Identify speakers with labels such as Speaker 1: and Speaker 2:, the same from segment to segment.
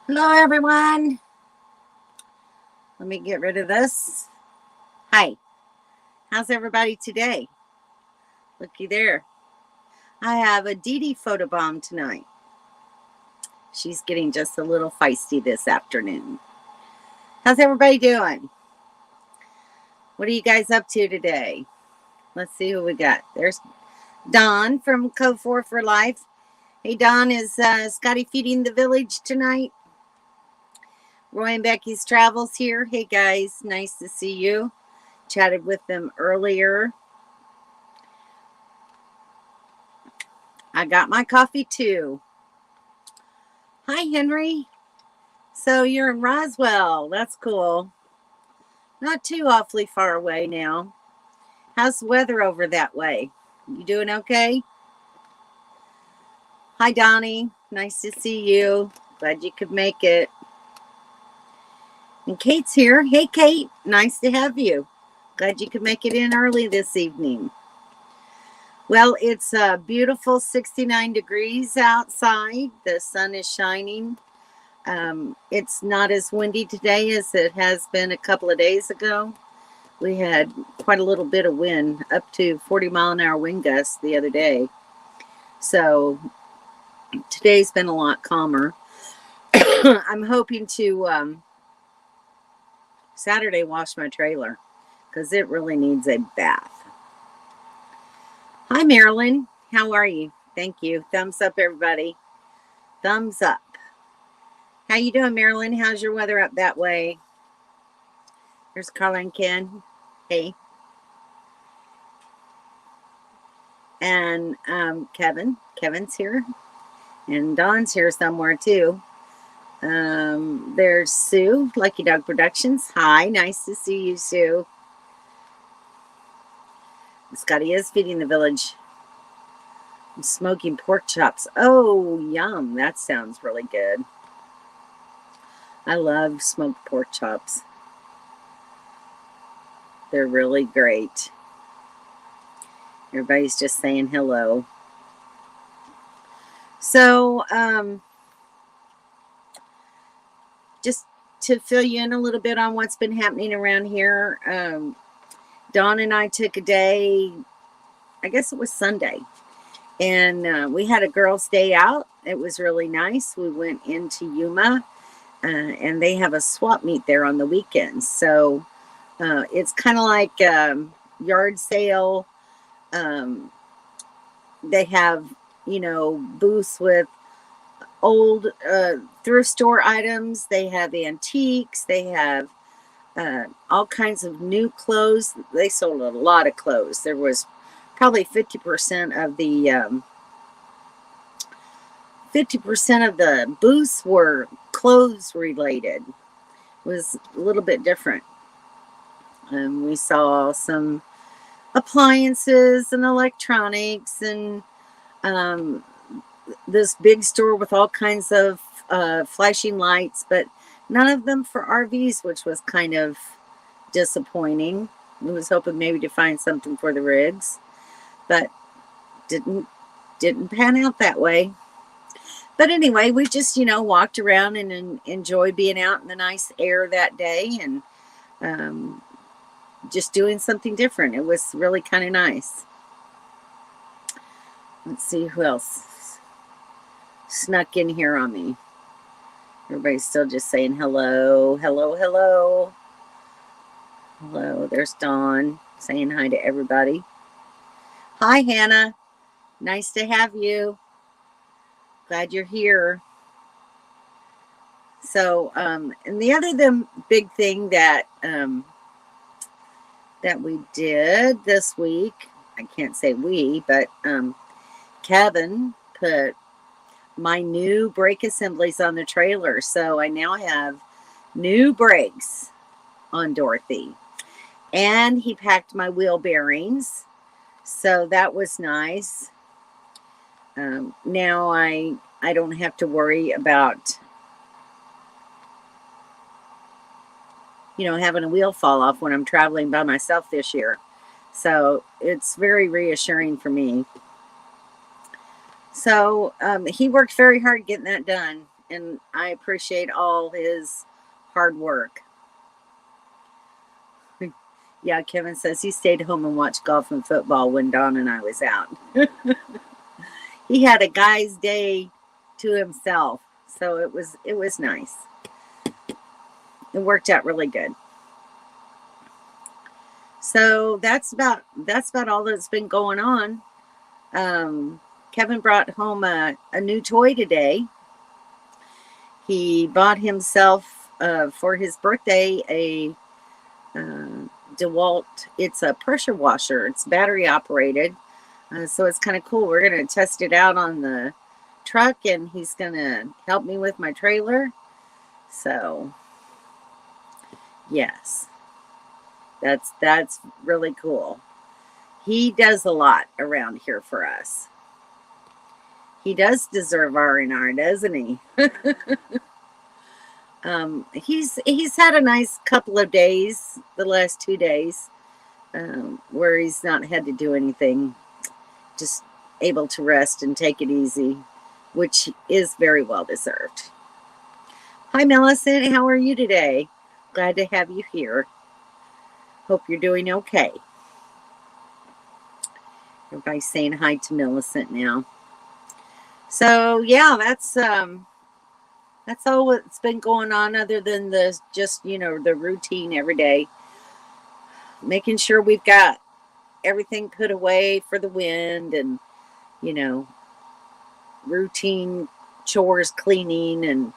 Speaker 1: Hello, everyone. Let me get rid of this. Hi. How's everybody today? Looky there. I have a Dee Dee photobomb tonight. She's getting just a little feisty this afternoon. How's everybody doing? What are you guys up to today? Let's see who we got. There's Don from Code 4 for Life. Hey, Don, is Scotty feeding the village tonight? Roy and Becky's Travels here. Hey, guys. Nice to see you. Chatted with them earlier. I got my coffee too. Hi, Henry. So you're in Roswell. That's cool. Not too awfully far away now. How's the weather over that way? You doing okay? Hi, Donnie. Nice to see you. Glad you could make it. And Kate's here. Hey, Kate. Nice to have you. Glad you could make it in early this evening. Well, it's a beautiful 69 degrees outside. The sun is shining. It's not as windy today as it has been a couple of days ago. We had quite a little bit of wind, up to 40-mile-an-hour wind gusts the other day. So today's been a lot calmer. I'm hoping to Saturday wash my trailer because it really needs a bath. Hi, Marilyn. How are you? Thank you. Thumbs up, everybody. Thumbs up. How you doing, Marilyn? How's your weather up that way? There's Carla and Ken. Hey. And Kevin. Kevin's here. And Dawn's here somewhere, too. There's Sue, Lucky Dog Productions. Hi, nice to see you, Sue. Scotty is feeding the village. I'm smoking pork chops. Oh, yum. That sounds really good. I love smoked pork chops. They're really great. Everybody's just saying hello. So, just to fill you in a little bit on what's been happening around here, Dawn and I took a day, I guess it was Sunday, and we had a girls' day out. It was really nice. We went into Yuma, and they have a swap meet there on the weekends. So it's kind of like yard sale. They have, booths with old thrift store items. They have antiques. They have all kinds of new clothes. They sold a lot of clothes. There was probably 50% of the 50% of the booths were clothes related. It was a little bit different. We saw some appliances and electronics and this big store with all kinds of flashing lights, but none of them for RVs, which was kind of disappointing. I was hoping maybe to find something for the rigs, but didn't pan out that way. But anyway, we just walked around and enjoyed being out in the nice air that day and just doing something different. It was really kind of nice. Let's see who else snuck in here on me. Everybody's still just saying hello, hello, hello. Hello, there's Dawn saying hi to everybody. Hi, Hannah. Nice to have you. Glad you're here. So, and the other big thing that that we did this week, I can't say we, but Kevin put my new brake assemblies on the trailer. So I now have new brakes on Dorothy. And he packed my wheel bearings. So that was nice. Now I don't have to worry about having a wheel fall off when I'm traveling by myself this year. So it's very reassuring for me. So he worked very hard getting that done. and I appreciate all his hard work. Yeah, Kevin says he stayed home and watched golf and football when Dawn and I was out. He had a guy's day to himself, so it was nice. It worked out really good. So that's about all that's been going on. Kevin brought home a new toy today. He bought himself for his birthday a DeWalt. It's a pressure washer. It's battery operated, so it's kind of cool. We're gonna test it out on the truck, and he's gonna help me with my trailer. So yes, that's really cool. He does a lot around here for us. He does deserve R&R, doesn't he? He's had a nice couple of days, the last 2 days, where he's not had to do anything, just able to rest and take it easy, which is very well deserved. Hi, Millicent. How are you today? Glad to have you here. Hope you're doing okay. Everybody's saying hi to Millicent now. So yeah, that's all what's been going on, other than the the routine every day. Making sure we've got everything put away for the wind, and routine chores, cleaning, and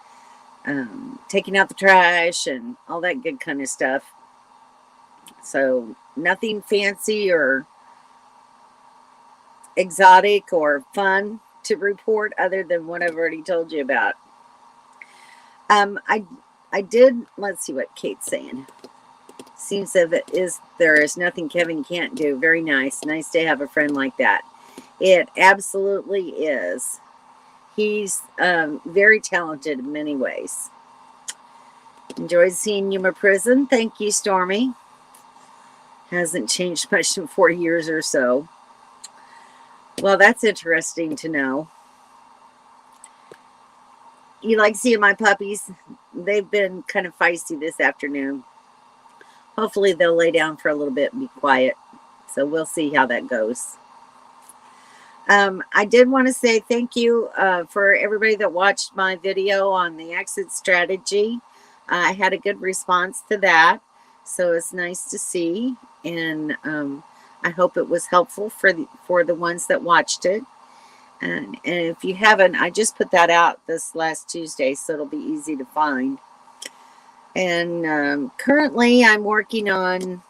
Speaker 1: taking out the trash and all that good kind of stuff. So nothing fancy or exotic or fun to report, other than what I've already told you about. I did, let's see what Kate's saying. Seems that there is nothing Kevin can't do. Very nice. Nice to have a friend like that. It absolutely is. He's very talented in many ways. Enjoyed seeing Yuma Prison. Thank you, Stormy. Hasn't changed much in 4 years or so. Well, that's interesting to know. You like seeing my puppies? They've been kind of feisty this afternoon. Hopefully they'll lay down for a little bit and be quiet. So we'll see how that goes. I did want to say thank you for everybody that watched my video on the exit strategy. I had a good response to that, so it's nice to see, and I hope it was helpful for the ones that watched it. And if you haven't, I just put that out this last Tuesday, so it'll be easy to find. And currently I'm working on,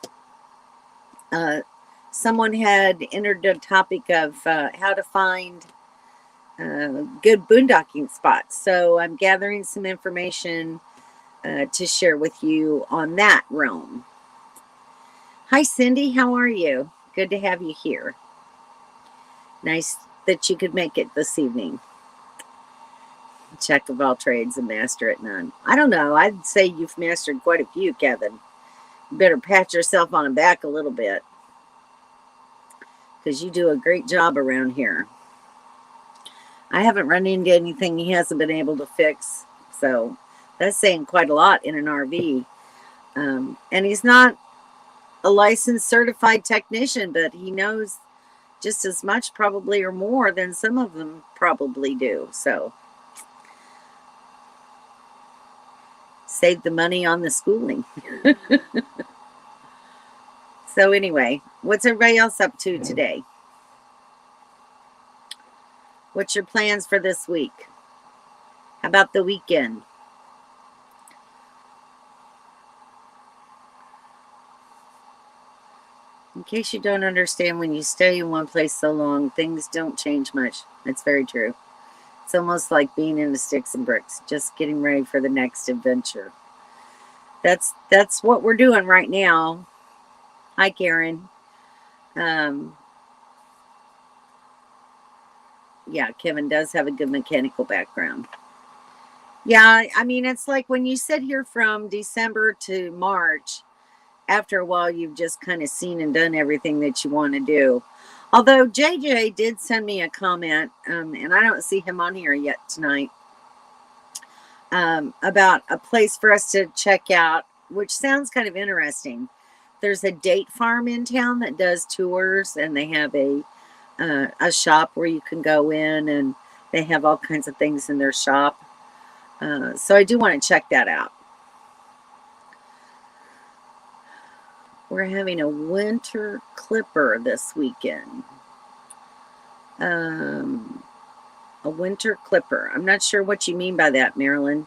Speaker 1: someone had entered the topic of how to find good boondocking spots. So I'm gathering some information to share with you on that realm. Hi, Cindy. How are you? Good to have you here. Nice that you could make it this evening. Jack of all trades and master at none. I don't know. I'd say you've mastered quite a few, Kevin. You better pat yourself on the back a little bit, because you do a great job around here. I haven't run into anything he hasn't been able to fix, so that's saying quite a lot in an RV. And he's not a licensed certified technician, but he knows just as much, probably, or more than some of them probably do. So save the money on the schooling. So anyway, what's everybody else up to today? What's your plans for this week? How about the weekend? In case you don't understand, when you stay in one place so long, things don't change much. That's very true. It's almost like being in the sticks and bricks, just getting ready for the next adventure. That's what we're doing right now. Hi, Karen. Yeah, Kevin does have a good mechanical background. Yeah, I mean, it's like when you sit here from December to March, after a while, you've just kind of seen and done everything that you want to do. Although JJ did send me a comment, and I don't see him on here yet tonight. about a place for us to check out, which sounds kind of interesting. There's a date farm in town that does tours, and they have a shop where you can go in, and they have all kinds of things in their shop. So I do want to check that out. We're having a winter clipper this weekend. A winter clipper. I'm not sure what you mean by that, Marilyn.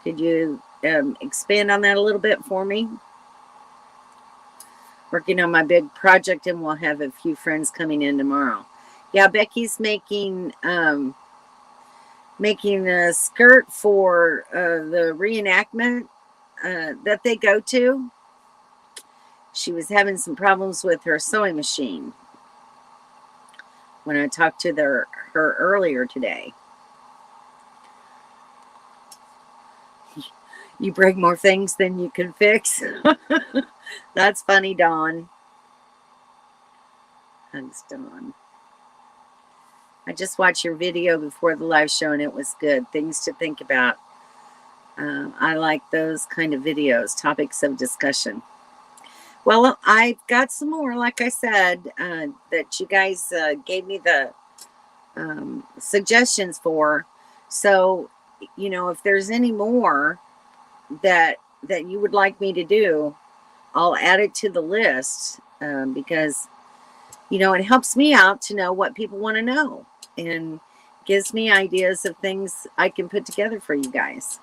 Speaker 1: Could you expand on that a little bit for me? Working on my big project, and we'll have a few friends coming in tomorrow. Yeah, Becky's making a skirt for the reenactment that they go to. She was having some problems with her sewing machine when I talked to her earlier today. You break more things than you can fix. That's funny, Dawn. Thanks, Dawn. I just watched your video before the live show, and it was good. Things to think about. I like those kind of videos, topics of discussion. Well, I've got some more, like I said, that you guys gave me the suggestions for. So, you know, if there's any more that you would like me to do, I'll add it to the list because, you know, it helps me out to know what people want to know and gives me ideas of things I can put together for you guys.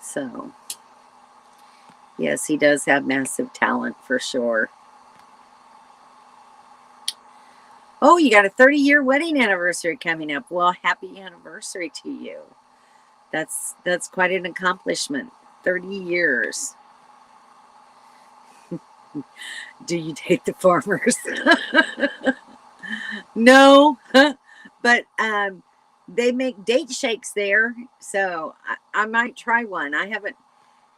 Speaker 1: So, yes, he does have massive talent for sure. Oh, you got a 30-year wedding anniversary coming up. Well, happy anniversary to you. That's quite an accomplishment. 30 years. Do you date the farmers? No, but they make date shakes there, so I might try one. I haven't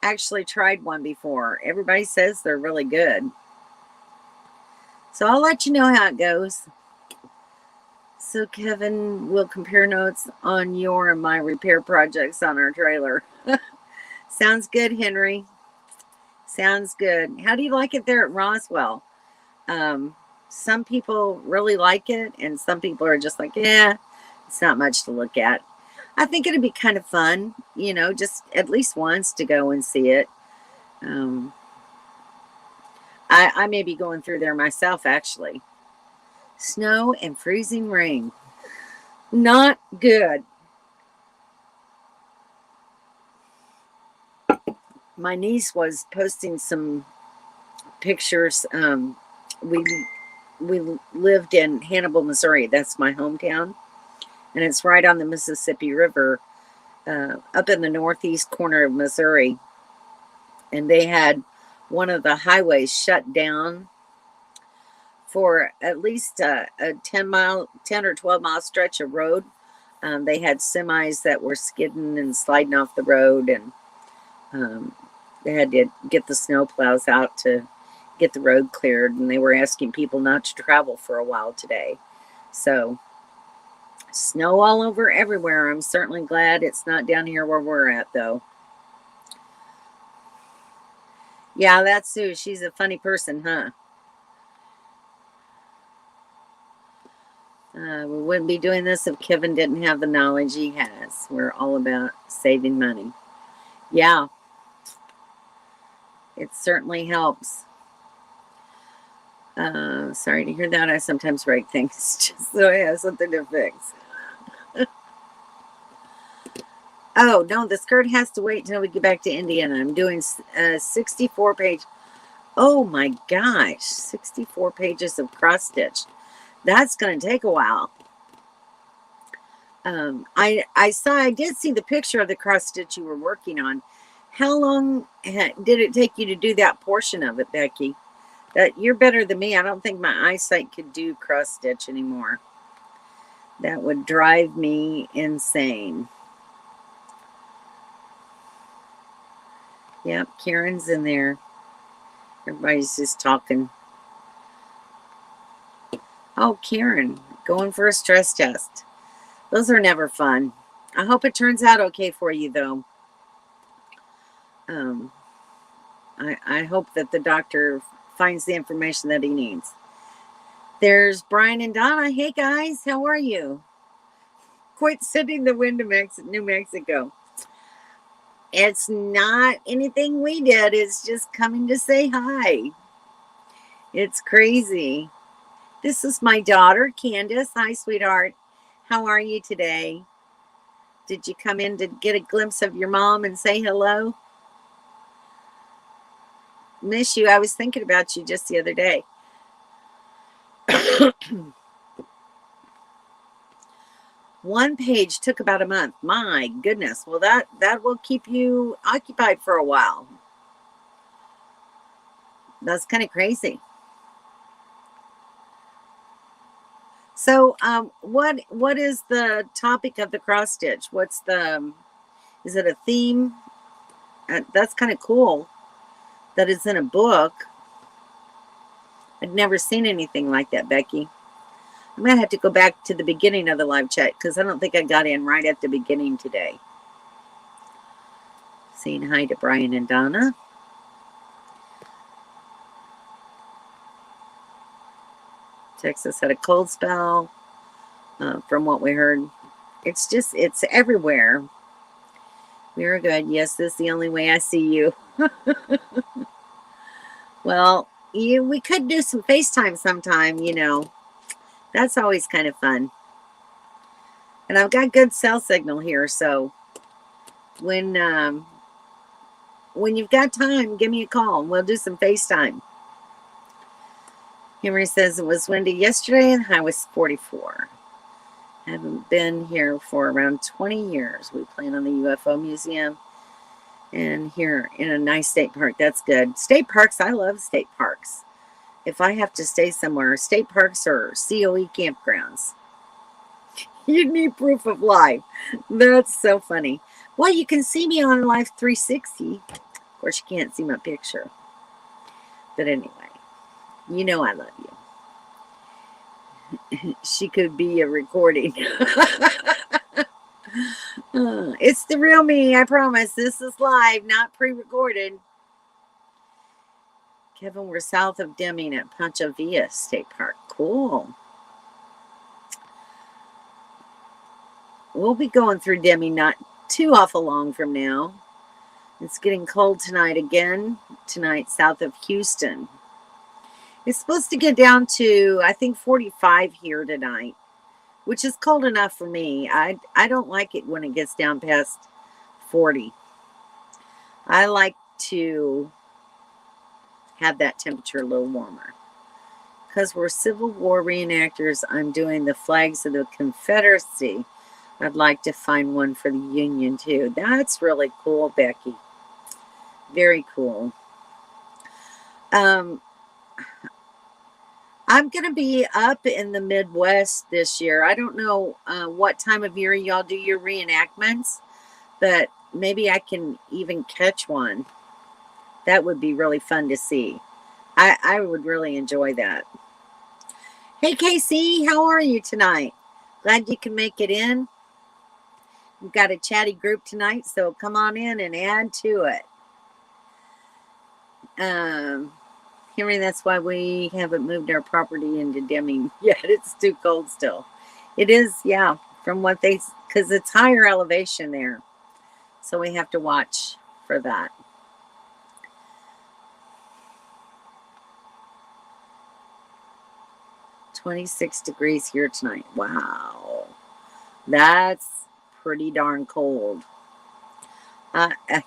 Speaker 1: actually tried one before. Everybody says they're really good. So I'll let you know how it goes. So Kevin will compare notes on your and my repair projects on our trailer. Sounds good, Henry. Sounds good. How do you like it there at Roswell? Some people really like it, and some people are just like, yeah, it's not much to look at. I think it'd be kind of fun, you know, just at least once to go and see it. I may be going through there myself, actually. Snow and freezing rain. Not good. My niece was posting some pictures. We lived in Hannibal, Missouri. That's my hometown. And it's right on the Mississippi River, up in the northeast corner of Missouri. And they had one of the highways shut down for at least a 10 or 12 mile stretch of road. They had semis that were skidding and sliding off the road, and they had to get the snow plows out to get the road cleared, and they were asking people not to travel for a while today. So snow all over everywhere. I'm certainly glad it's not down here where we're at, though. Yeah, that's Sue. She's a funny person, huh? We wouldn't be doing this if Kevin didn't have the knowledge he has. We're all about saving money. Yeah, it certainly helps. Sorry to hear that. I sometimes break things just so I have something to fix. Oh, no, the skirt has to wait until we get back to Indiana. I'm doing 64 page. Oh my gosh, 64 pages of cross stitch. That's going to take a while. I did see the picture of the cross stitch you were working on. How long did it take you to do that portion of it, Becky? That you're better than me. I don't think my eyesight could do cross stitch anymore. That would drive me insane. Yep, Karen's in there. Everybody's just talking. Oh, Karen, going for a stress test. Those are never fun. I hope it turns out okay for you, though. I hope that the doctor finds the information that he needs. There's Brian and Donna. Hey, guys. How are you? Quit sending the wind to New Mexico. It's not anything we did. It's just coming to say hi. It's crazy. This is my daughter, Candace. Hi, sweetheart. How are you today? Did you come in to get a glimpse of your mom and say hello? Miss you. I was thinking about you just the other day. One page took about a month. My goodness. Well, that will keep you occupied for a while. That's kind of crazy. So, what is the topic of the cross stitch? Is it a theme? That's kind of cool that it's in a book. I'd never seen anything like that, Becky. I'm going to have to go back to the beginning of the live chat because I don't think I got in right at the beginning today. Saying hi to Brian and Donna. Texas had a cold spell, from what we heard. It's everywhere. We are good. Yes, this is the only way I see you. Well, we could do some FaceTime sometime, That's always kind of fun. And I've got good cell signal here, so when you've got time, give me a call and we'll do some FaceTime. Henry says it was windy yesterday and I was 44. I haven't been here for around 20 years. We plan on the UFO Museum and here in a nice state park. That's good. State parks, I love state parks. If I have to stay somewhere, state parks or COE campgrounds. You need proof of life. That's so funny. Well, you can see me on Life 360. Of course, you can't see my picture. But anyway, I love you. She could be a recording. It's the real me, I promise. This is live, not pre-recorded. Kevin, we're south of Deming at Pancho Villa State Park. Cool. We'll be going through Deming not too awful long from now. It's getting cold tonight again. Tonight, south of Houston. It's supposed to get down to, I think, 45 here tonight, which is cold enough for me. I don't like it when it gets down past 40. I like to have that temperature a little warmer. Because we're Civil War reenactors, I'm doing the flags of the Confederacy. I'd like to find one for the Union, too. That's really cool, Becky. Very cool. I'm going to be up in the Midwest this year. I don't know what time of year y'all do your reenactments, but maybe I can even catch one. That would be really fun to see. I would really enjoy that. Hey, Casey, how are you tonight? Glad you can make it in. We've got a chatty group tonight, so come on in and add to it. Henry, that's why we haven't moved our property into Deming yet. It's too cold still. It is, yeah, from what because it's higher elevation there. So we have to watch for that. "26 degrees here tonight." Wow. That's pretty darn cold.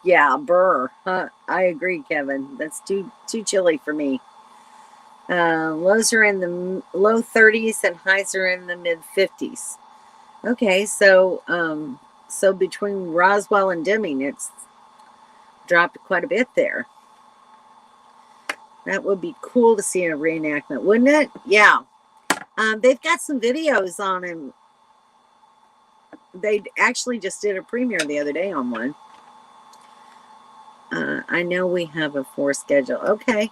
Speaker 1: Yeah, burr. I agree, Kevin. That's too chilly for me. Lows are in the low 30s and highs are in the mid 50s. Okay, so between Roswell and Deming, it's dropped quite a bit there. That would be cool to see in a reenactment, wouldn't it? Yeah. They've got some videos on him. They actually just did a premiere the other day on one. I know we have a 4 schedule. Okay.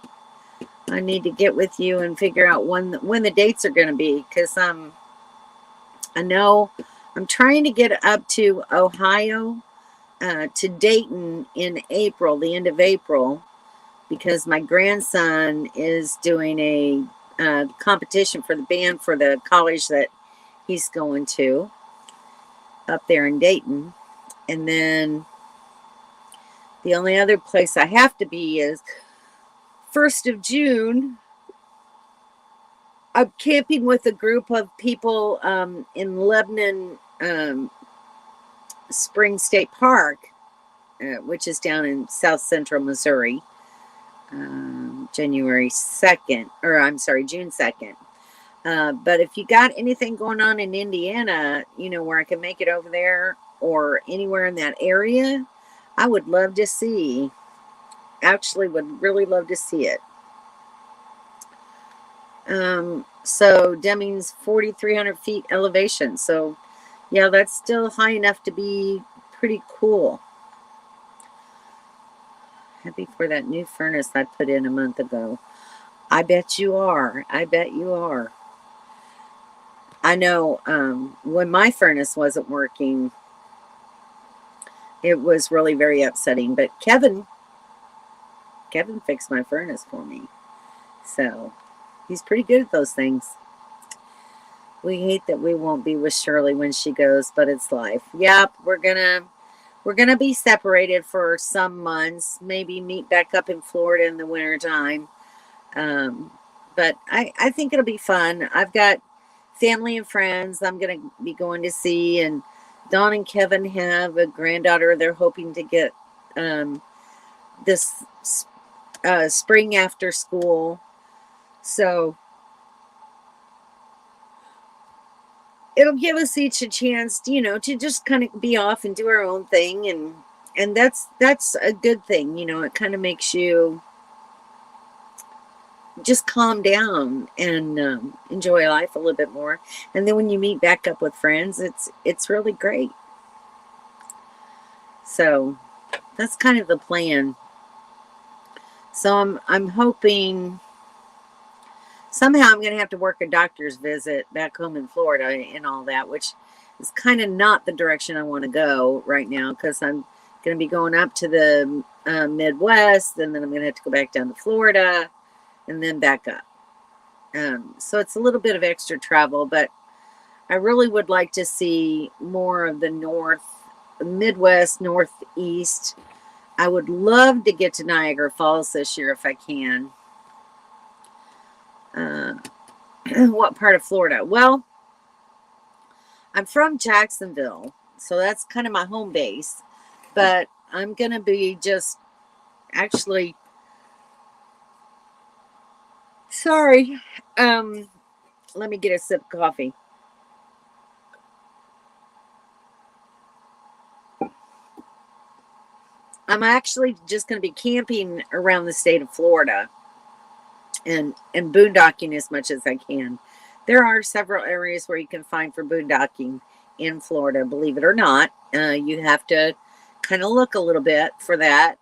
Speaker 1: I need to get with you and figure out when the dates are going to be, because I know I'm trying to get up to Ohio, to Dayton in April, the end of April, because my grandson is doing a competition for the band for the college that he's going to up there in Dayton. And then the only other place I have to be is 1st of June. I'm camping with a group of people in Lebanon Spring State Park, which is down in south central Missouri, January 2nd, or I'm sorry, June 2nd. But if you got anything going on in Indiana, you know, where I can make it over there or anywhere in that area, I would love to see. Actually, would really love to see it. So Deming's 4,300 feet elevation. So yeah, that's still high enough to be pretty cool. Happy for that new furnace I put in a month ago. I bet you are. I bet you are. I know when my furnace wasn't working, it was really very upsetting. But Kevin fixed my furnace for me. So he's pretty good at those things. We hate that we won't be with Shirley when she goes, but it's life. Yep, we're gonna be separated for some months. Maybe meet back up in Florida in the wintertime. But I think it'll be fun. I've got family and friends I'm gonna be going to see, and Dawn and Kevin have a granddaughter they're hoping to get this spring after school. So it'll give us each a chance, you know, to just kind of be off and do our own thing, and that's a good thing, you know. It kind of makes you just calm down and enjoy life a little bit more. And then when you meet back up with friends, it's really great. So that's kind of the plan. So I'm hoping somehow I'm going to have to work a doctor's visit back home in Florida and all that, which is kind of not the direction I want to go right now, because I'm going to be going up to the Midwest, and then I'm going to have to go back down to Florida and then back up. So it's a little bit of extra travel, but I really would like to see more of the Midwest, Northeast. I would love to get to Niagara Falls this year if I can. What part of Florida? Well, I'm from Jacksonville, so that's kind of my home base, but I'm going to be just actually, sorry, let me get a sip of coffee. I'm actually just going to be camping around the state of Florida and boondocking as much as I can. There are several areas where you can find for boondocking in Florida, believe it or not. You have to kind of look a little bit for that.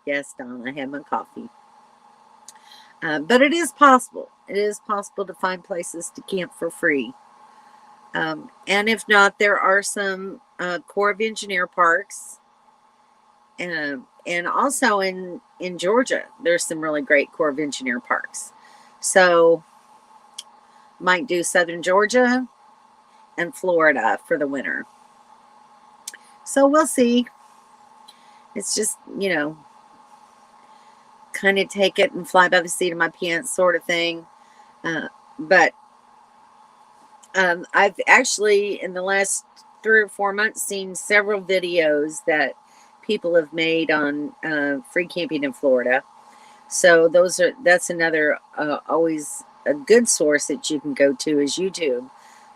Speaker 1: Yes, Don, I have my coffee. But it is possible. It is possible to find places to camp for free. And if not, there are some Corps of Engineer parks. And also in Georgia, there's some really great Corps of Engineer parks. So might do Southern Georgia and Florida for the winter. So we'll see. It's just, you know, kind of take it and fly by the seat of my pants sort of thing. But I've actually, in the last 3 or 4 months, seen several videos that people have made on free camping in Florida. So that's another always a good source that you can go to is YouTube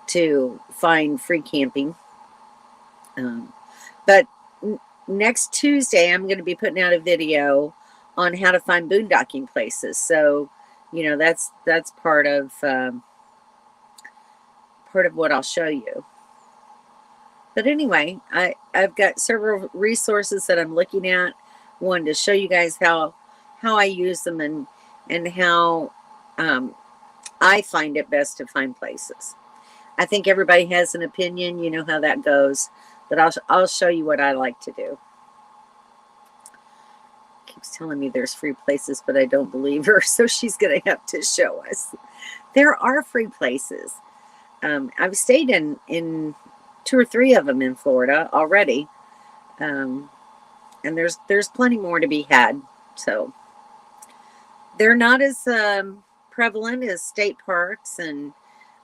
Speaker 1: to find free camping. But next Tuesday, I'm going to be putting out a video on how to find boondocking places. So, you know, that's part of what I'll show you. But anyway, I've got several resources that I'm looking at. One to show you guys how I use them and how I find it best to find places. I think everybody has an opinion. You know how that goes. But I'll show you what I like to do. Keeps telling me there's free places, but I don't believe her. So she's going to have to show us. There are free places. I've stayed in 2 or 3 of them in Florida already. And there's plenty more to be had. So they're not as prevalent as state parks and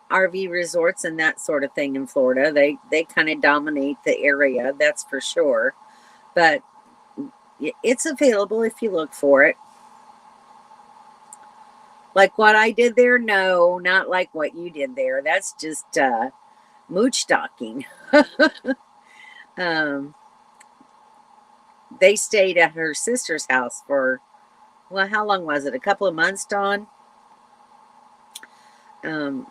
Speaker 1: RV resorts and that sort of thing in Florida. They kind of dominate the area, that's for sure. But it's available if you look for it. Like what I did there? No, not like what you did there. That's just mooch stocking. They stayed at her sister's house for, well, how long was it? A couple of months, Dawn? And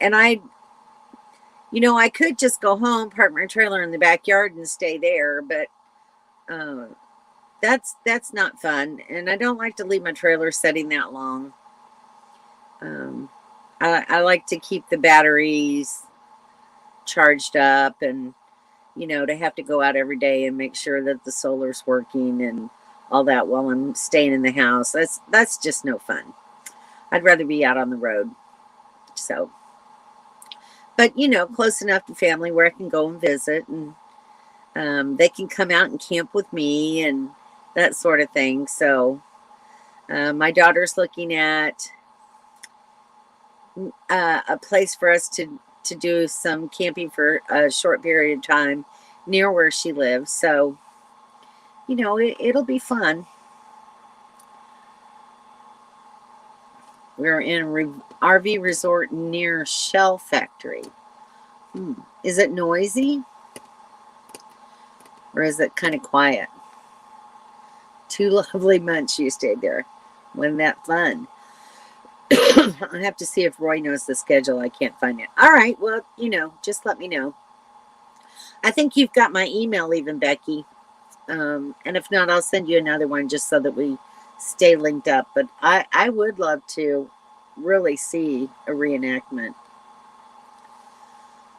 Speaker 1: I, I could just go home, park my trailer in the backyard and stay there, but that's not fun. And I don't like to leave my trailer sitting that long. I like to keep the batteries charged up and, to have to go out every day and make sure that the solar's working and all that while I'm staying in the house. That's just no fun. I'd rather be out on the road. So, but, close enough to family where I can go and visit and they can come out and camp with me and that sort of thing. So my daughter's looking at a place for us to do some camping for a short period of time near where she lives. So, it'll be fun. We're in an RV resort near Shell Factory. Is it noisy? Or is it kind of quiet? 2 lovely months you stayed there. Wasn't that fun? I have to see if Roy knows the schedule. I can't find it. All right. Well, just let me know. I think you've got my email even, Becky. And if not, I'll send you another one just so that we stay linked up. But I would love to really see a reenactment.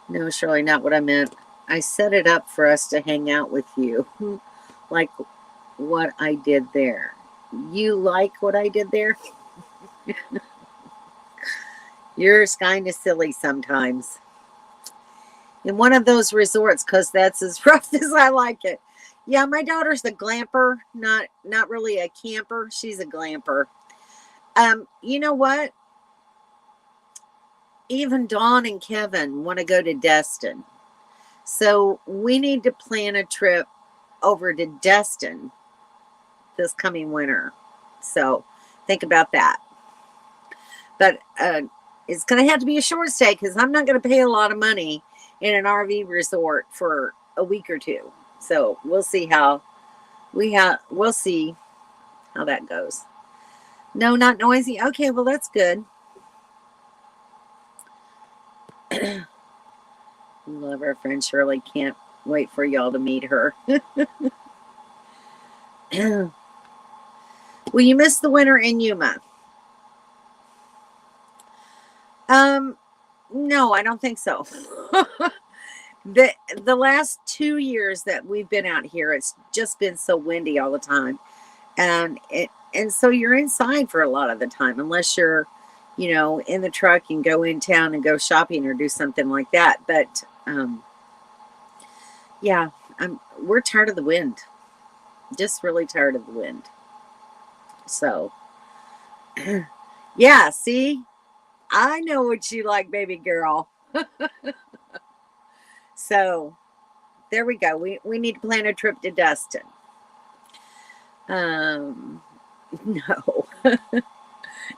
Speaker 1: No, Shirley, not what I meant. I set it up for us to hang out with you. Like what I did there. You like what I did there? You're kind of silly sometimes. In one of those resorts, because that's as rough as I like it. Yeah, my daughter's a glamper, not really a camper. She's a glamper. You know what? Even Dawn and Kevin want to go to Destin. So we need to plan a trip over to Destin this coming winter. So think about that. But it's going to have to be a short stay because I'm not going to pay a lot of money in an RV resort for a week or 2. So we'll see how we'll see how that goes. No, not noisy. Okay, well that's good. Love our friend Shirley. Can't wait for y'all to meet her. Will you miss the winter in Yuma? No, I don't think so. The last 2 years that we've been out here, it's just been so windy all the time. And so you're inside for a lot of the time, unless you're, in the truck and go in town and go shopping or do something like that. But, yeah, we're tired of the wind. Just really tired of the wind. So, yeah, see, I know what you like, baby girl. So, there we go. We need to plan a trip to Destin. No.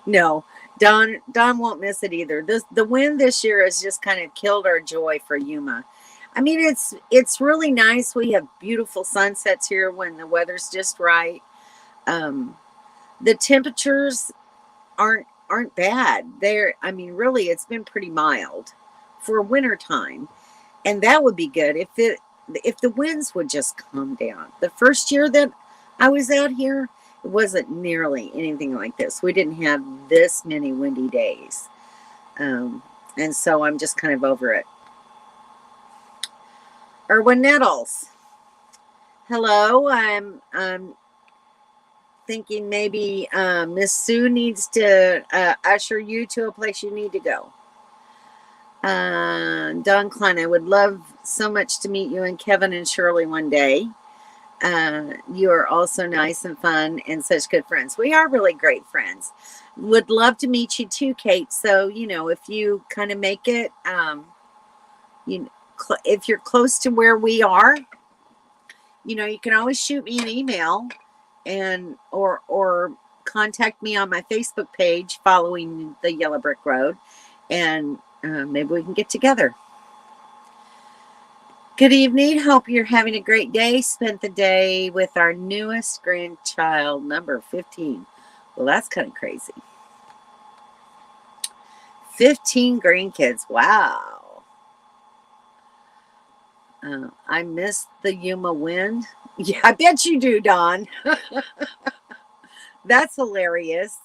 Speaker 1: No. Dawn won't miss it either. The wind this year has just kind of killed our joy for Yuma. I mean, it's really nice. We have beautiful sunsets here when the weather's just right. The temperatures aren't bad. Really, it's been pretty mild for winter time. And that would be good if the winds would just calm down. The first year that I was out here, it wasn't nearly anything like this. We didn't have this many windy days. And so I'm just kind of over it. Erwin Nettles. Hello. I'm thinking maybe Miss Sue needs to usher you to a place you need to go. Don Klein, I would love so much to meet you and Kevin and Shirley one day. You are also nice and fun and such good friends. We are really great friends. Would love to meet you too, Kate. So, if you kind of make it, if you're close to where we are, you can always shoot me an email and or contact me on my Facebook page following the Yellow Brick Road, and maybe we can get together. Good evening. Hope you're having a great day. Spent the day with our newest grandchild, number 15. Well, that's kind of crazy. 15 grandkids. Wow. I missed the Yuma wind. Yeah, I bet you do, Don. That's hilarious.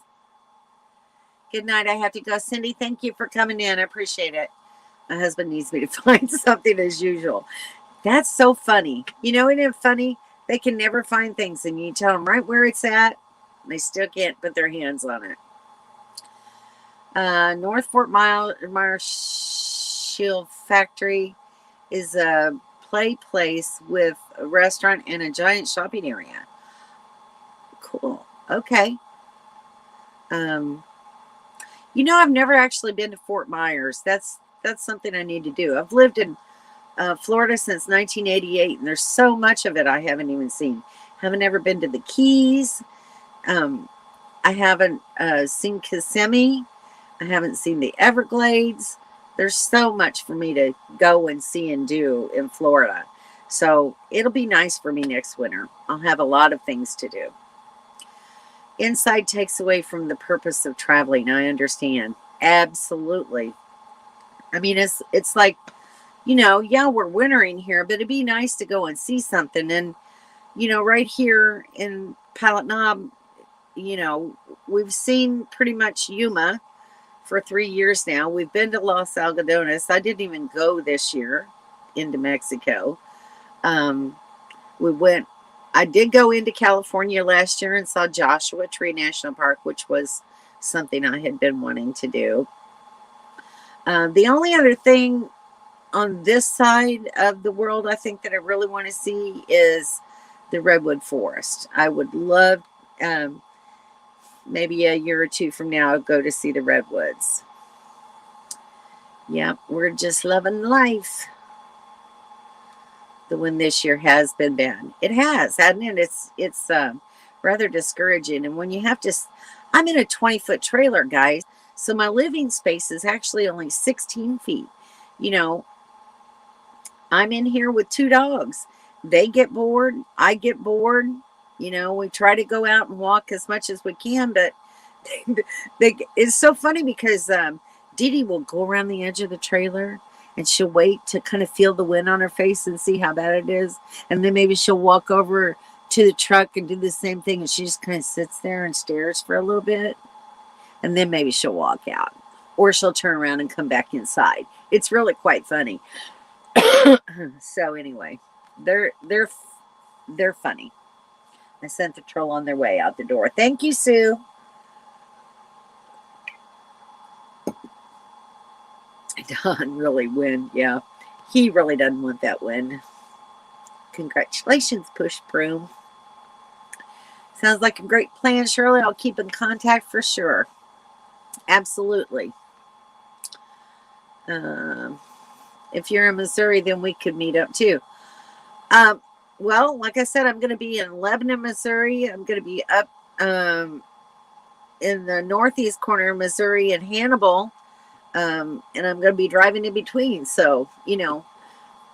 Speaker 1: Good night. I have to go. Cindy, thank you for coming in. I appreciate it. My husband needs me to find something as usual. That's so funny. Isn't it funny? They can never find things, and you tell them right where it's at. They still can't put their hands on it. North Fort Myers Factory is a place with a restaurant and a giant shopping area. Cool. Okay. I've never actually been to Fort Myers. That's something I need to do. I've lived in Florida since 1988, and there's so much of it I haven't even seen. Haven't ever been to the Keys. I haven't seen Kissimmee. I haven't seen the Everglades. There's so much for me to go and see and do in Florida. So it'll be nice for me next winter. I'll have a lot of things to do. Inside takes away from the purpose of traveling. I understand. Absolutely. I mean, it's like, yeah, we're wintering here, but it'd be nice to go and see something. And, right here in Pilot Knob, we've seen pretty much Yuma for 3 years now. We've been to Los Algodones. I didn't even go this year into Mexico. I did go into California last year and saw Joshua Tree National Park, which was something I had been wanting to do. The only other thing on this side of the world I think that I really want to see is the Redwood Forest. I would love, maybe a year or two from now, I'll go to see the Redwoods. Yep, we're just loving life. The wind this year has been bad. It has, hasn't it? It's rather discouraging. And when you have to, I'm in a 20-foot trailer, guys. So my living space is actually only 16 feet. I'm in here with 2 dogs. They get bored. I get bored. We try to go out and walk as much as we can, but it's so funny because Dee Dee will go around the edge of the trailer and she'll wait to kind of feel the wind on her face and see how bad it is. And then maybe she'll walk over to the truck and do the same thing. And she just kind of sits there and stares for a little bit. And then maybe she'll walk out. Or she'll turn around and come back inside. It's really quite funny. So anyway, they're funny. I sent the troll on their way out the door. Thank you, Sue. Don really win. Yeah, he really doesn't want that win. Congratulations, Push Broom. Sounds like a great plan, Shirley. I'll keep in contact for sure. Absolutely. If you're in Missouri, then we could meet up too. Well, like I said, I'm going to be in Lebanon, Missouri. I'm going to be up in the northeast corner of Missouri in Hannibal. And I'm going to be driving in between. So,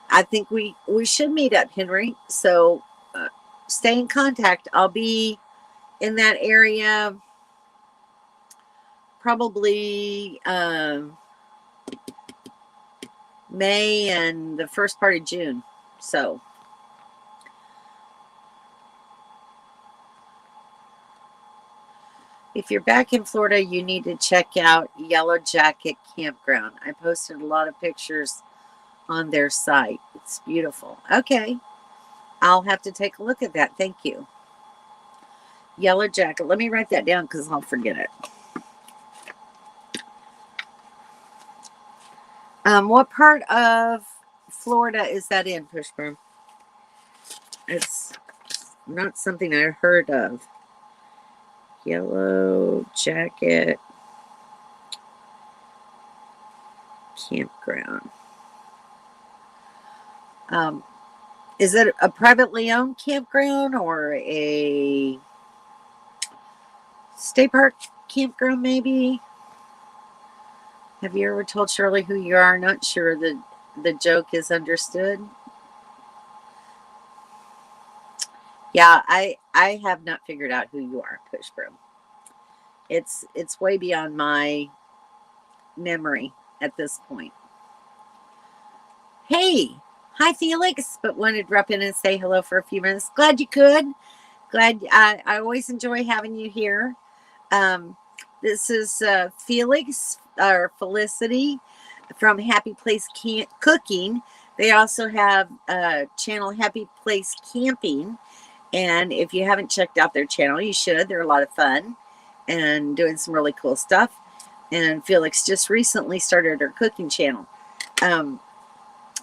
Speaker 1: I think we should meet up, Henry. So stay in contact. I'll be in that area probably May and the first part of June. So If you're back in Florida, you need to check out Yellow Jacket Campground. I posted a lot of pictures on their site. It's beautiful. Okay. I'll have to take a look at that. Thank you. Yellow Jacket. Let me write that down because I'll forget it. What part of Florida is that in, Pushburn? It's not something I heard of. Yellow Jacket Campground. Is it a privately owned campground or a state park campground maybe? Have you ever told Shirley who you are? Not sure that the joke is understood. Yeah, I have not figured out who you are, Pushbroom. It's way beyond my memory at this point. Hey, hi Felix, but wanted to drop in and say hello for a few minutes. Glad you could. Glad I always enjoy having you here. This is Felix or Felicity from Happy Place Cooking. They also have a channel, Happy Place Camping. And if you haven't checked out their channel, you should. They're a lot of fun and doing some really cool stuff. And Felix just recently started her cooking channel.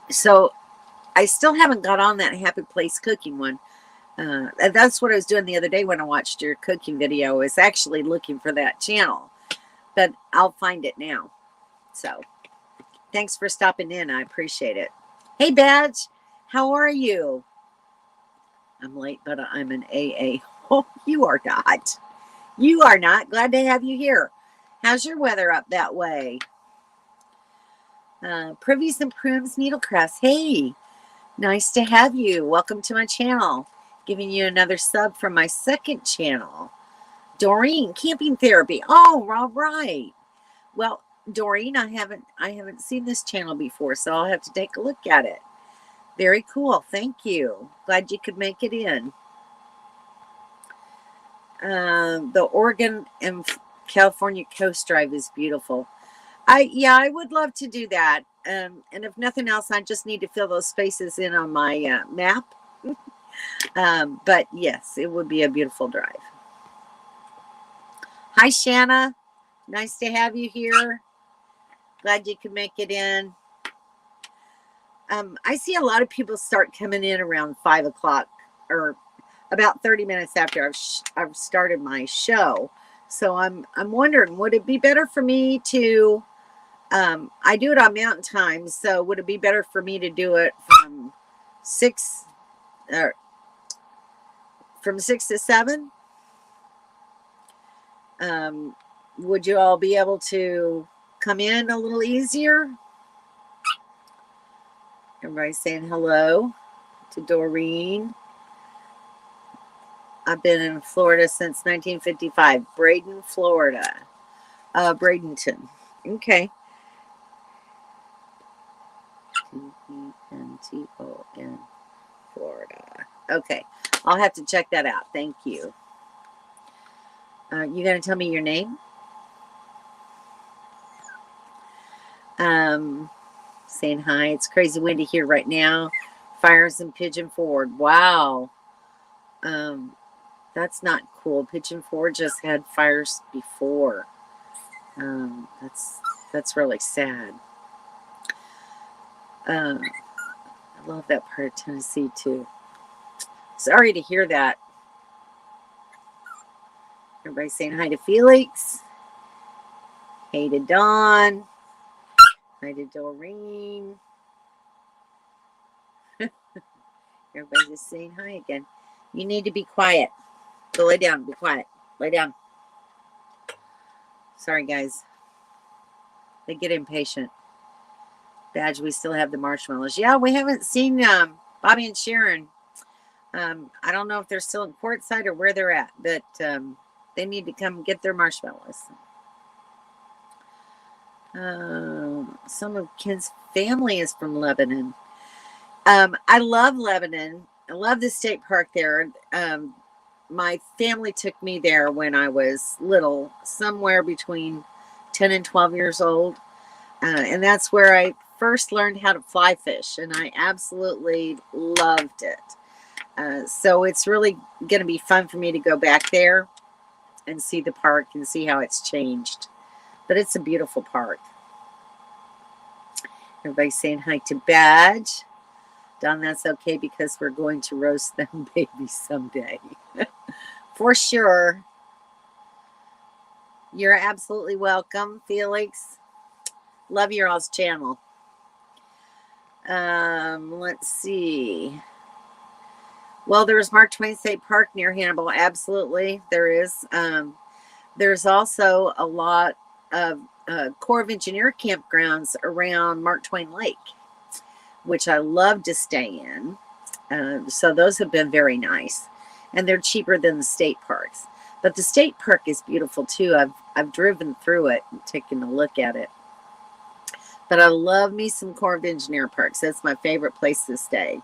Speaker 1: So I still haven't got on that Happy Place Cooking one. That's what I was doing the other day when I watched your cooking video. I was actually looking for that channel. But I'll find it now. So thanks for stopping in. I appreciate it. Hey, Badge. How are you? I'm late, but I'm an AA. Oh, you are not. You are not. Glad to have you here. How's your weather up that way? Privies and Prunes Needlecrafts. Hey, nice to have you. Welcome to my channel. Giving you another sub from my second channel. Doreen, Camping Therapy. Oh, all right. Well, Doreen, I haven't seen this channel before, so I'll have to take a look at it. Very cool. Thank you. Glad you could make it in. The Oregon and California Coast Drive is beautiful. I would love to do that. And if nothing else, I just need to fill those spaces in on my map. But yes, it would be a beautiful drive. Hi, Shanna. Nice to have you here. Glad you could make it in. I see a lot of people start coming in around 5 o'clock or about 30 minutes after I've started my show. So I'm wondering, would it be better for me to, I do it on Mountain Time, so would it be better for me to do it from 6 to 7? Would you all be able to come in a little easier? Everybody's saying hello to Doreen. I've been in Florida since 1955. Braden, Florida. Bradenton. Okay. T-E-N-T-O-N, Florida. Okay. I'll have to check that out. Thank you. You going to tell me your name? Saying hi. It's crazy windy here right now. Fires in Pigeon Forge. Wow. That's not cool. Pigeon Forge just had fires before. That's really sad. I love that part of Tennessee too. Sorry to hear that. Everybody saying hi to Felix. Hey to Dawn. Hi to Doreen. Everybody's just saying hi again. You need to be quiet. Go lay down. Be quiet. Lay down. Sorry, guys. They get impatient. Badge, we still have the marshmallows. Yeah, we haven't seen Bobby and Sharon. I don't know if they're still in courtside or where they're at, but they need to come get their marshmallows. Some of Ken's family is from Lebanon. I love Lebanon. I love the state park there. my family took me there when I was little, somewhere between 10 and 12 years old. And that's where I first learned how to fly fish, and I absolutely loved it. So it's really going to be fun for me to go back there and see the park and see how it's changed. But it's a beautiful park. Everybody's saying hi to Badge. Don, that's okay because we're going to roast them babies someday. For sure. You're absolutely welcome, Felix. Love your all's channel. Let's see. Well, there's Mark Twain State Park near Hannibal. Absolutely, there is. There's also a lot of Corps of Engineer campgrounds around Mark Twain Lake, which I love to stay in. So those have been very nice, and they're cheaper than the state parks. But the state park is beautiful too. I've driven through it and taken a look at it. But I love me some Corps of Engineer parks. That's my favorite place to stay.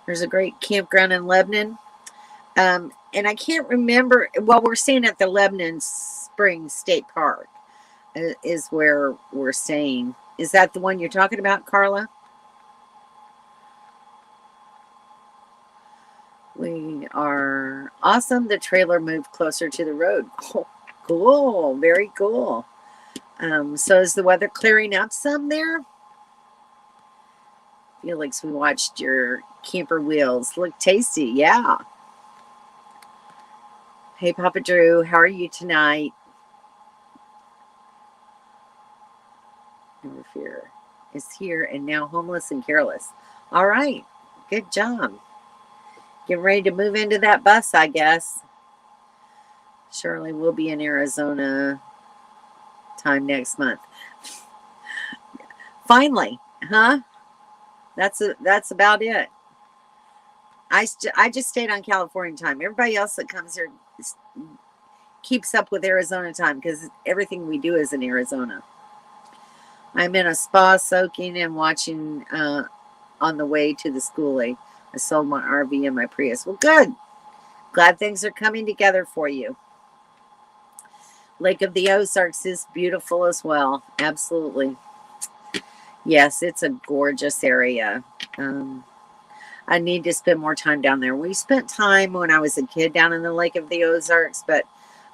Speaker 1: There's a great campground in Lebanon. And I can't remember. Well, we're staying at the Lebanon Springs State Park is where we're staying. Is that the one you're talking about, Carla? We are awesome. The trailer moved closer to the road. Oh, cool. Very cool. So is the weather clearing up some there? Felix, we watched your camper wheels. Look tasty. Yeah. Hey, Papa Drew, how are you tonight? Never fear is here and now homeless and careless. All right. Good job. Getting ready to move into that bus, I guess. Shirley will be in Arizona time next month. Finally, huh? That's about it. I just stayed on California time. Everybody else that comes here keeps up with Arizona time because everything we do is in Arizona. I'm in a spa soaking and watching on the way to the schoolie. I sold my RV and my Prius. Well, good. Glad things are coming together for you. Lake of the Ozarks is beautiful as well. Absolutely. Yes, it's a gorgeous area. I need to spend more time down there. We spent time when I was a kid down in the Lake of the Ozarks, but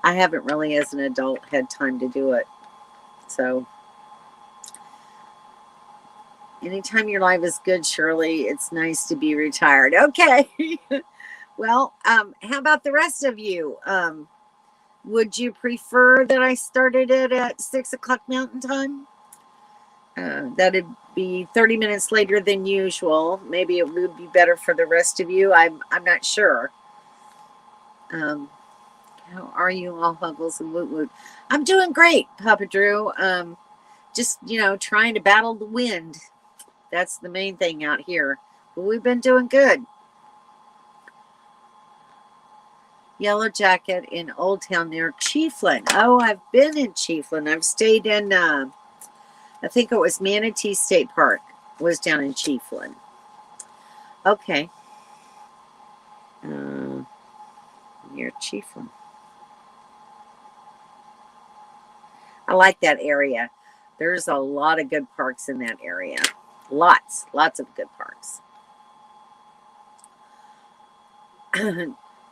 Speaker 1: I haven't really, as an adult, had time to do it. So, anytime your life is good, Shirley, it's nice to be retired. Okay. Well, how about the rest of you? Would you prefer that I started it at 6 o'clock Mountain Time? That'd be 30 minutes later than usual. Maybe it would be better for the rest of you. I'm not sure. How are you all, Huggles and Woot Woot? I'm doing great, Papa Drew. Just, trying to battle the wind. That's the main thing out here. But we've been doing good. Yellow Jacket in Old Town near Chiefland. Oh, I've been in Chiefland. I've stayed in, I think it was Manatee State Park was down in Chiefland. Okay. Near Chiefland. I like that area. There's a lot of good parks in that area. Lots of good parks.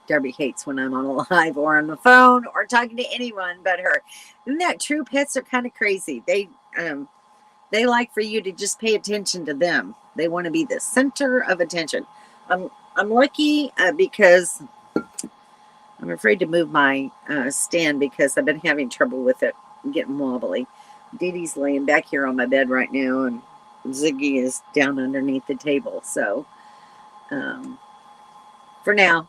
Speaker 1: Darby hates when I'm on a live or on the phone or talking to anyone but her. Isn't that true? Pets are kind of crazy. They like for you to just pay attention to them. They want to be the center of attention. I'm lucky because I'm afraid to move my stand because I've been having trouble with it getting wobbly. Dee Dee's laying back here on my bed right now, and Ziggy is down underneath the table. So for now,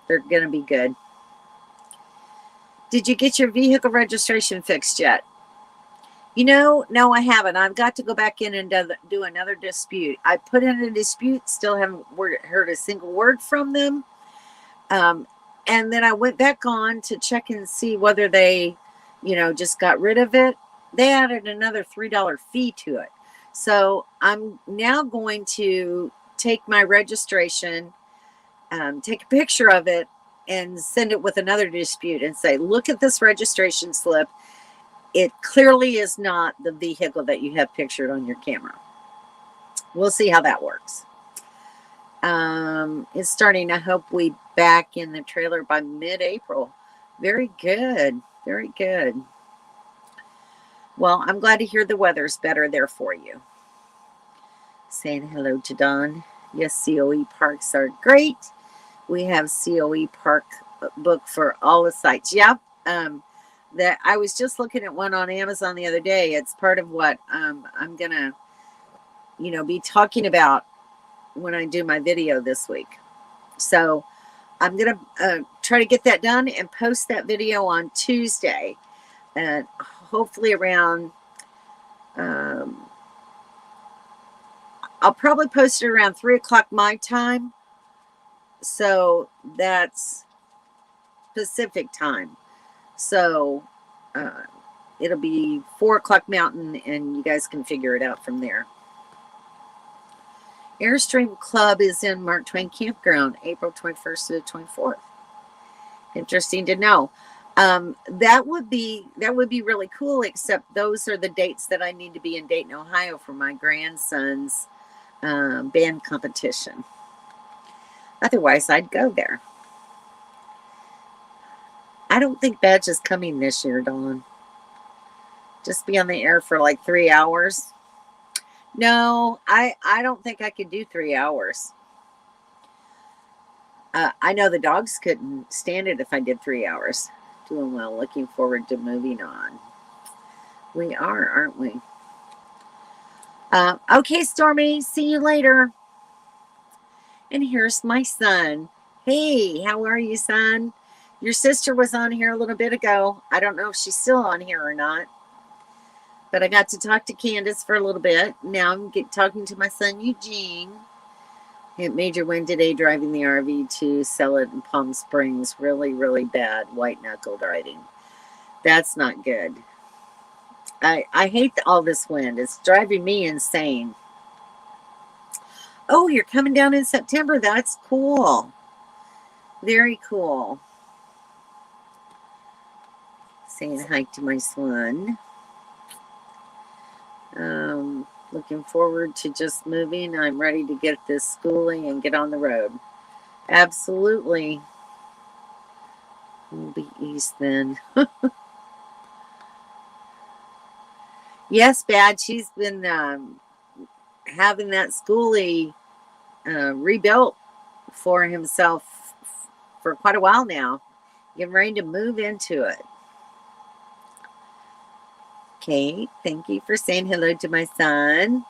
Speaker 1: they're going to be good. Did you get your vehicle registration fixed yet? No, I haven't. I've got to go back in and do another dispute. I put in a dispute, still haven't heard a single word from them. And then I went back on to check and see whether they, just got rid of it. They added another $3 fee to it. So I'm now going to take my registration take a picture of it and send it with another dispute and say, look at this registration slip. It clearly is not the vehicle that you have pictured on your camera. We'll see how that works. It's starting. I hope we back in the trailer by mid-April. Very good. Very good. Well, I'm glad to hear the weather's better there for you. Saying hello to Don. Yes, COE parks are great. We have COE park book for all the sites. Yep. That I was just looking at one on Amazon the other day. It's part of what I'm gonna, be talking about when I do my video this week. So I'm gonna try to get that done and post that video on Tuesday, and hopefully around. I'll probably post it around 3 o'clock my time. So that's Pacific time. So it'll be 4 o'clock Mountain, and you guys can figure it out from there. Airstream Club is in Mark Twain Campground, April 21st to the 24th. Interesting to know. That would be really cool, except those are the dates that I need to be in Dayton, Ohio for my grandson's band competition. Otherwise, I'd go there. I don't think Badge is coming this year, Dawn. Just be on the air for like 3 hours. No, I don't think I could do 3 hours. I know the dogs couldn't stand it if I did 3 hours. Doing well. Looking forward to moving on. We are, aren't we? Okay, Stormy. See you later. And here's my son. Hey, how are you, son? Your sister was on here a little bit ago. I don't know if she's still on here or not. But I got to talk to Candace for a little bit. Now I'm talking to my son, Eugene. Hit major win today driving the RV to sell it in Palm Springs. Really, really bad white knuckle driving. That's not good. I hate all this wind. It's driving me insane. Oh, you're coming down in September. That's cool. Very cool. Saying hi to my son. Looking forward to just moving. I'm ready to get this schooling and get on the road. Absolutely. We'll be east then. Yes, Bad. She's been having that schoolie rebuilt for himself for quite a while now. Getting ready to move into it. Okay, thank you for saying hello to my son.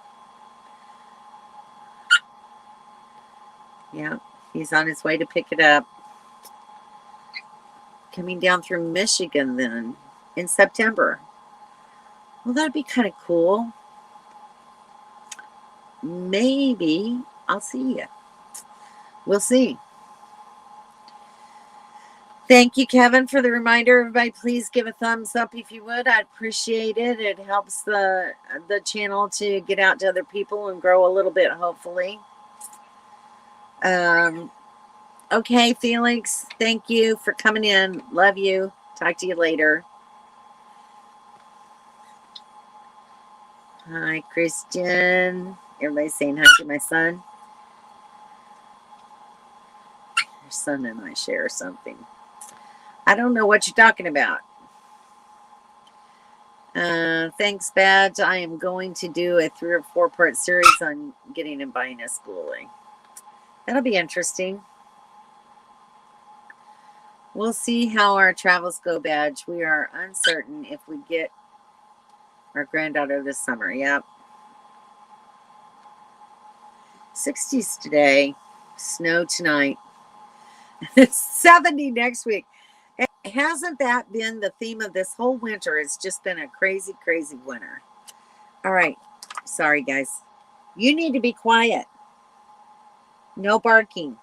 Speaker 1: Yeah, he's on his way to pick it up. Coming down through Michigan then in September. Well, that'd be kind of cool. Maybe I'll see you. We'll see. Thank you, Kevin, for the reminder. Everybody, please give a thumbs up if you would. I'd appreciate it. It helps the channel to get out to other people and grow a little bit, hopefully. Okay, Felix, thank you for coming in. Love you. Talk to you later. Hi, Christian. Everybody's saying hi to my son. Your son and I share something. I don't know what you're talking about. Thanks, Badge. I am going to do a 3 or 4 part series on getting and buying a schoolie. That'll be interesting. We'll see how our travels go, Badge. We are uncertain if we get our granddaughter this summer. Yep. 60s today. Snow tonight. It's 70 next week. Hasn't that been the theme of this whole winter? It's just been a crazy, crazy winter. All right. Sorry, guys. You need to be quiet. No barking.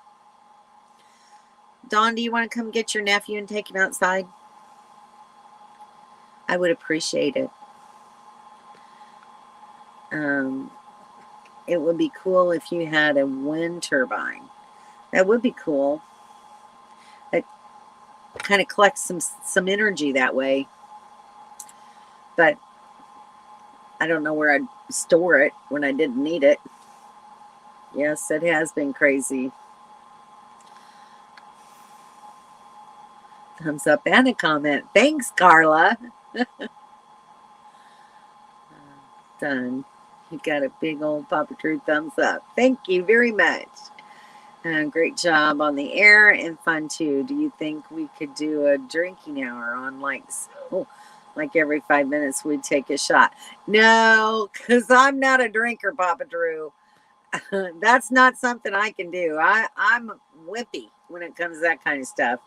Speaker 1: Dawn, do you want to come get your nephew and take him outside? I would appreciate it. It would be cool if you had a wind turbine. That would be cool. It kind of collects some energy that way. But I don't know where I'd store it when I didn't need it. Yes, it has been crazy. Thumbs up and a comment. Thanks, Carla. Done. You got a big old Papa True thumbs up. Thank you very much. Great job on the air and fun too. Do you think we could do a drinking hour on like every 5 minutes we'd take a shot? No, because I'm not a drinker, Papa Drew. That's not something I can do. I'm wimpy when it comes to that kind of stuff.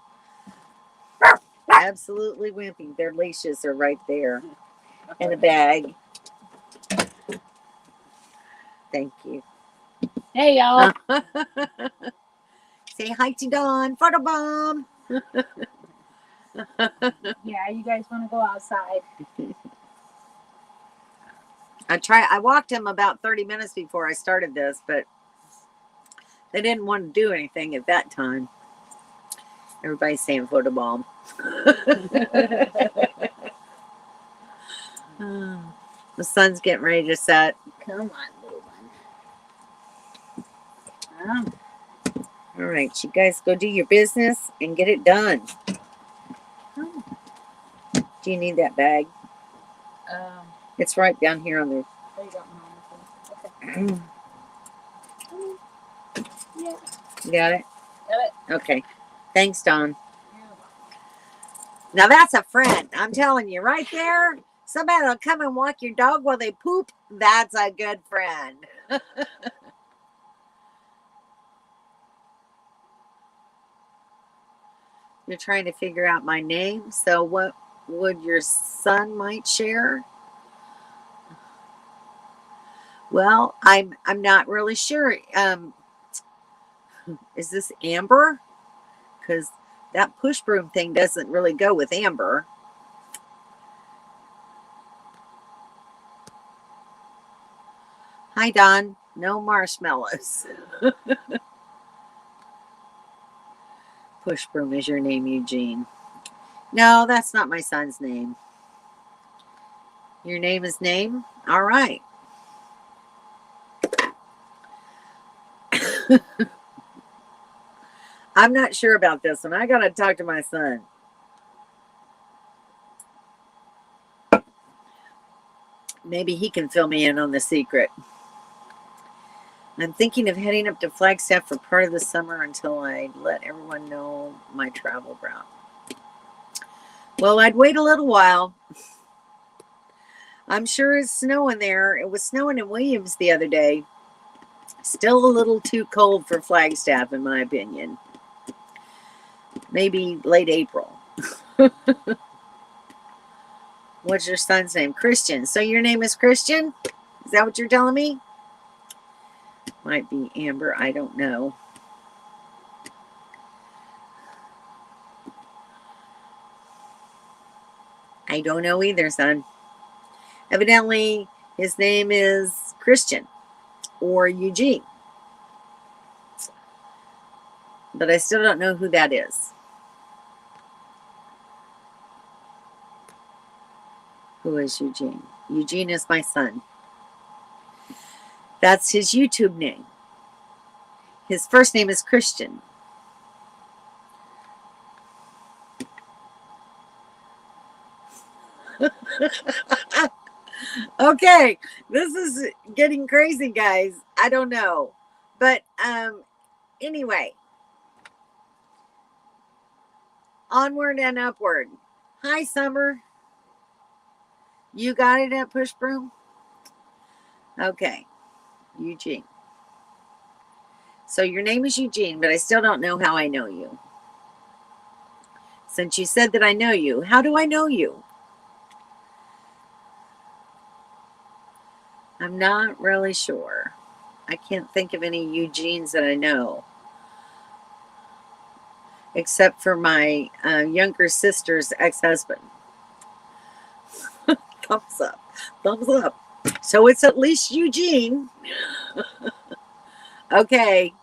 Speaker 1: Absolutely wimpy. Their leashes are right there in a bag. Thank you.
Speaker 2: Hey, y'all.
Speaker 1: Say hi to Dawn. Photobomb.
Speaker 2: Yeah, you guys want to go outside?
Speaker 1: I walked them about 30 minutes before I started this, but they didn't want to do anything at that time. Everybody's saying photobomb. The sun's getting ready to set.
Speaker 2: Come on, little one.
Speaker 1: All right, you guys go do your business and get it done. Do you need that bag? It's right down here on the.
Speaker 2: There you got one. Okay. Yeah.
Speaker 1: You got it?
Speaker 2: Got it.
Speaker 1: Okay. Thanks, Dawn. Now that's a friend. I'm telling you, right there. Somebody will come and walk your dog while they poop. That's a good friend. You're trying to figure out my name. So what would your son might share? Well, I'm not really sure. Is this Amber? Because that push broom thing doesn't really go with Amber. Hi, Don. No marshmallows. Push broom is your name, Eugene. No, that's not my son's name. Your name is name? All right. I'm not sure about this one. I got to talk to my son. Maybe he can fill me in on the secret. I'm thinking of heading up to Flagstaff for part of the summer until I let everyone know my travel route. Well, I'd wait a little while. I'm sure it's snowing there. It was snowing in Williams the other day. Still a little too cold for Flagstaff, in my opinion. Maybe late April. What's your son's name? Christian. So your name is Christian? Is that what you're telling me? Might be Amber. I don't know. I don't know either, son. Evidently, his name is Christian or Eugene. But I still don't know who that is. Who is Eugene? Eugene is my son. That's his YouTube name. His first name is Christian. Okay, this is getting crazy, guys. I don't know. But anyway, onward and upward. Hi, Summer. You got it at Push Broom? Okay, Eugene. So your name is Eugene, but I still don't know how I know you. Since you said that I know you, how do I know you? I'm not really sure. I can't think of any Eugenes that I know. Except for my younger sister's ex-husband. Thumbs up. Thumbs up. So it's at least Eugene. Okay.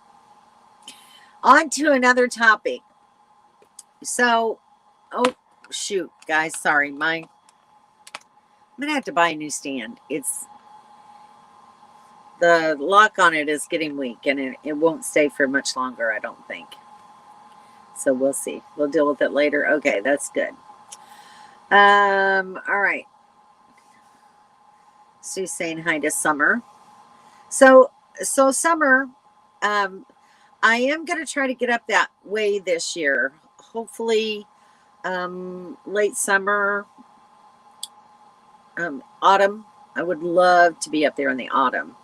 Speaker 1: On to another topic. So, oh, shoot, guys. Sorry. I'm going to have to buy a new stand. The lock on it is getting weak and it won't stay for much longer, I don't think. So we'll see. We'll deal with it later. Okay, that's good. All right. Sue's saying hi to Summer. So Summer, I am going to try to get up that way this year. Hopefully, late summer, autumn. I would love to be up there in the autumn.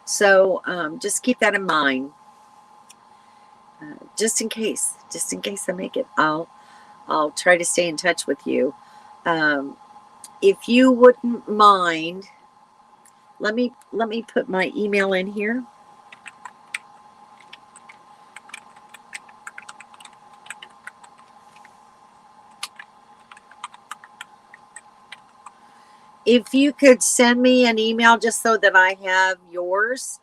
Speaker 1: So just keep that in mind. Just in case I make it, I'll try to stay in touch with you. If you wouldn't mind, let me put my email in here. If you could send me an email just so that I have yours,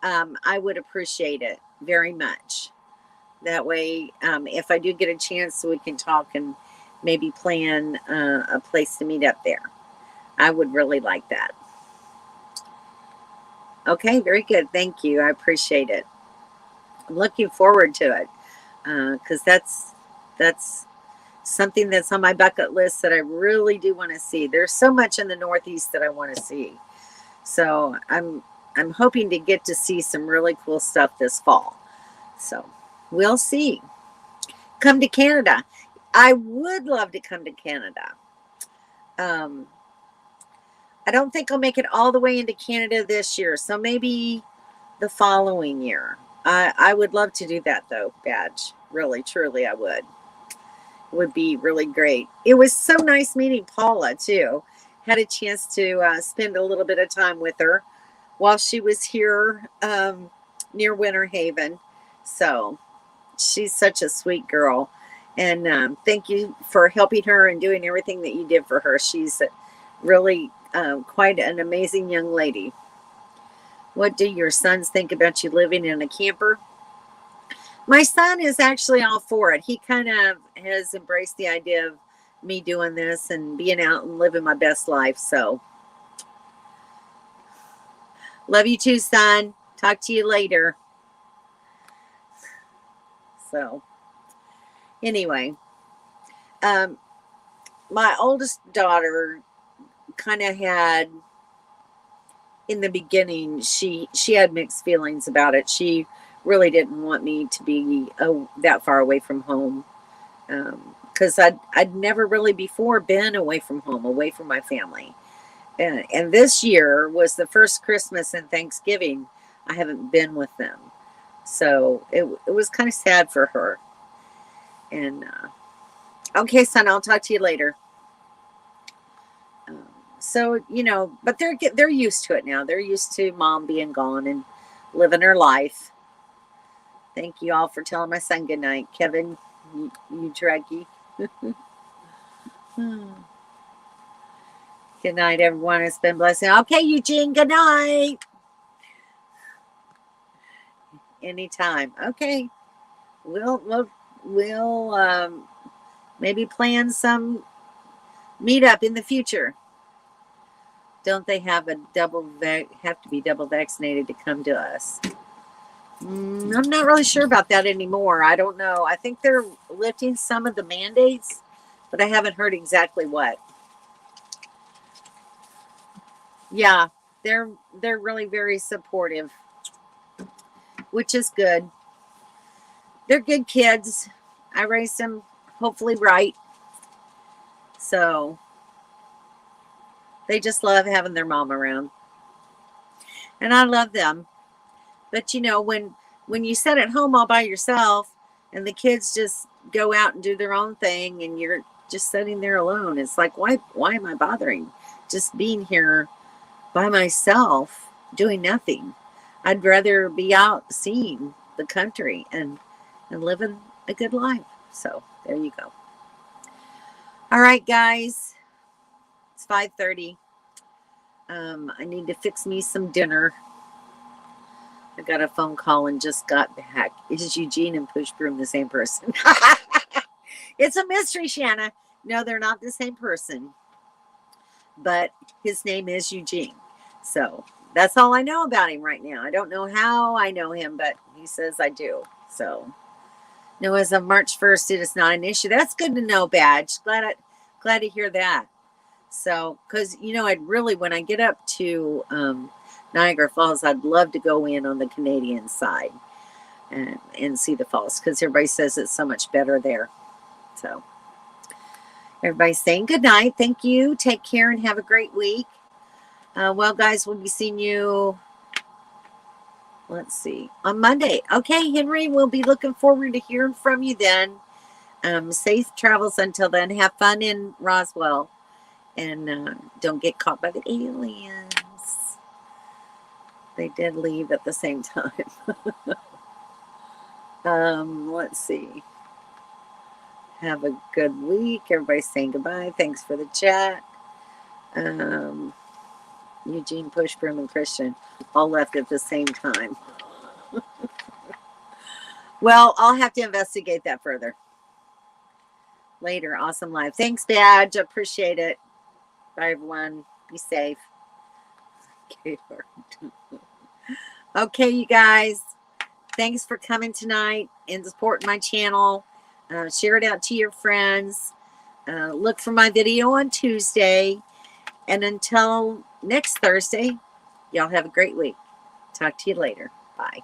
Speaker 1: I would appreciate it very much. That way, if I do get a chance, we can talk and maybe plan a place to meet up there. I would really like that. Okay, very good. Thank you. I appreciate it. I'm looking forward to it because that's something that's on my bucket list that I really do want to see. There's so much in the Northeast that I want to see. So I'm hoping to get to see some really cool stuff this fall. So we'll see. Come to Canada. I would love to come to Canada. I don't think I'll make it all the way into Canada this year. So maybe the following year. I would love to do that though, Badge. Really, truly, I would. It would be really great. It was so nice meeting Paula too. Had a chance to spend a little bit of time with her while she was here near Winter Haven. So she's such a sweet girl. And thank you for helping her and doing everything that you did for her. She's really quite an amazing young lady. What do your sons think about you living in a camper? My son is actually all for it. He kind of has embraced the idea of me doing this and being out and living my best life. So, love you too, son. Talk to you later. So, anyway, my oldest daughter kind of had, in the beginning, she had mixed feelings about it. She really didn't want me to be that far away from home because I'd never really before been away from home, away from my family. And this year was the first Christmas and Thanksgiving I haven't been with them. So it was kind of sad for her. And okay, son, I'll talk to you later. So, but they're used to it now. They're used to mom being gone and living her life. Thank you all for telling my son good night. Kevin, you druggie. Good night, everyone. It's been a blessing. Okay, Eugene, good night. Anytime. Okay. We'll maybe plan some meetup in the future. Don't they have to be double vaccinated to come to us? I'm not really sure about that anymore. I don't know. I think they're lifting some of the mandates, but I haven't heard exactly what. Yeah, they're really very supportive, which is good. They're good kids. I raised them hopefully right. So they just love having their mom around. And I love them. But when you sit at home all by yourself and the kids just go out and do their own thing and you're just sitting there alone, it's like, why am I bothering? Just being here by myself doing nothing. I'd rather be out seeing the country and living a good life. So there you go. All right, guys. It's 5:30. I need to fix me some dinner. I got a phone call and just got back. Is Eugene and Push Broom the same person? It's a mystery, Shanna. No, they're not the same person. But his name is Eugene. So that's all I know about him right now. I don't know how I know him, but he says I do. So no, as of March 1st, it is not an issue. That's good to know, Badge. Glad to hear that. So, because I'd really, when I get up to Niagara Falls, I'd love to go in on the Canadian side and see the falls, because everybody says it's so much better there. So everybody's saying good night. Thank you. Take care and have a great week. Well, guys, we'll be seeing you, let's see, on Monday. Okay, Henry, we'll be looking forward to hearing from you then. Safe travels until then. Have fun in Roswell. And don't get caught by the aliens. They did leave at the same time. Let's see. Have a good week. Everybody's saying goodbye. Thanks for the chat. Eugene, Push Broom, and Christian all left at the same time. Well, I'll have to investigate that further. Later. Awesome live. Thanks, Badge. Appreciate it. Bye, everyone. Be safe. Okay, you guys. Thanks for coming tonight and supporting my channel. Share it out to your friends. Look for my video on Tuesday. And until next Thursday, y'all have a great week. Talk to you later. Bye.